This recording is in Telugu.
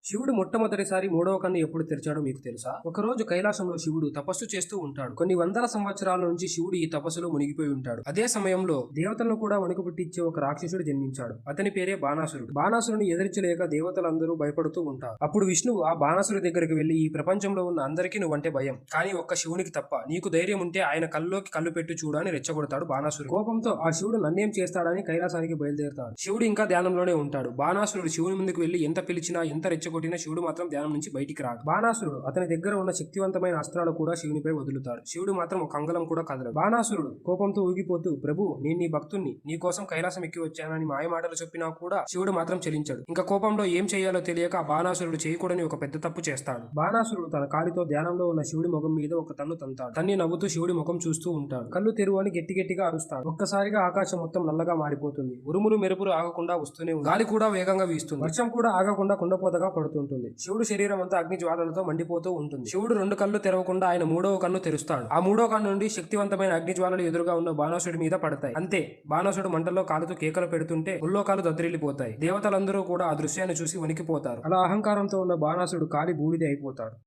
శివుడు మొట్టమొదటిసారి మూడవ కన్ను ఎప్పుడు తెరిచాడో మీకు తెలుసా? ఒకరోజు కైలాసంలో శివుడు తపస్సు చేస్తూ ఉంటాడు. కొన్ని వందల సంవత్సరాల నుంచి శివుడు ఈ తపస్సులో మునిగిపోయి ఉంటాడు. అదే సమయంలో దేవతలను కూడా వణుకు పుట్టించే ఒక రాక్షసుడు జన్మించాడు. అతని పేరే బాణాసురుడు. బాణాసురుని ఎదిరించలేక దేవతలందరూ భయపడుతూ ఉంటారు. అప్పుడు విష్ణువు ఆ బాణాసురుడి దగ్గరికి వెళ్లి, ఈ ప్రపంచంలో ఉన్న అందరికీ నువ్వంటే భయం, కానీ ఒక్క శివునికి తప్ప. నీకు ధైర్యం ఉంటే ఆయన కల్లోకి కళ్ళు పెట్టు చూడు అని రెచ్చగొడతాడు బాణాసురుడు. కోపంతో ఆ శివుడు నన్నేం చేస్తాడని కైలాసానికి బయలుదేరతాడు. శివుడు ఇంకా ధ్యానంలోనే ఉంటాడు. బాణాసురుడు శివుని ముందుకు వెళ్లి ఎంత పిలిచినా, ఎంత రెచ్చగొట్టినా శివుడు మాత్రం ధ్యానం నుంచి బయటికి రాడు. బాణాసురుడు అతని దగ్గర ఉన్న శక్తివంతమైన అస్త్రాలు కూడా శివునిపై వదులుతాడు. శివుడు మాత్రం ఒక అంగళం కూడా కదలడు. బాణాసురుడు కోపంతో ఊగిపోతూ, ప్రభు, నేను నీ భక్తుణ్ణి, నీ కోసం కైలాసం ఎక్కి వచ్చానని మాయ మాటలు చెప్పినా కూడా శివుడు మాత్రం చెలించాడు. ఇంకా కోపంలో ఏం చేయాలో తెలియక ఆ బాణాసురుడు చేయకూడని ఒక పెద్ద తప్పు చేస్తాడు. బాణాసురుడు తన కాలితో ధ్యానంలో ఉన్న శివుడి ముఖం మీద ఒక తన్ను తంతాడు. తన్ని నవ్వుతూ శివుడి ముఖం చూస్తూ ఉంటాడు. కళ్ళు తెరువు అని గట్టి గట్టిగా అరుస్తాడు. ఒక్కసారిగా ఆకాశం మొత్తం నల్లగా మారిపోతుంది. ఉరుములు మెరుపులు ఆగకుండా వస్తూనే ఉంది. గాలి కూడా వేగంగా వీస్తుంది. వర్షం కూడా ఆగకుండా కుండపోతగా పడుతుంటుంది. శివుడు శరీరం అంతా అగ్ని జ్వాలలతో మండిపోతూ ఉంటుంది. శివుడు రెండు కళ్ళు తెరవకుండా ఆయన మూడవ కన్ను తెరుస్తాడు. ఆ మూడో కన్ను నుండి శక్తివంతమైన అగ్ని జ్వాలలు ఎదురుగా ఉన్న బాణాసుడి మీద పడతాయి. అంతే, బాణాసుడు మంటల్లో కాలుతూ కేకలు పెడుతుంటే ముల్లోకాలు దద్దరిల్లిపోతాయి. దేవతలందరూ కూడా ఆ దృశ్యాన్ని చూసి వణికిపోతారు. అలా అహంకారంతో ఉన్న బాణాసుడు కాలి బూడిద అయిపోతాడు.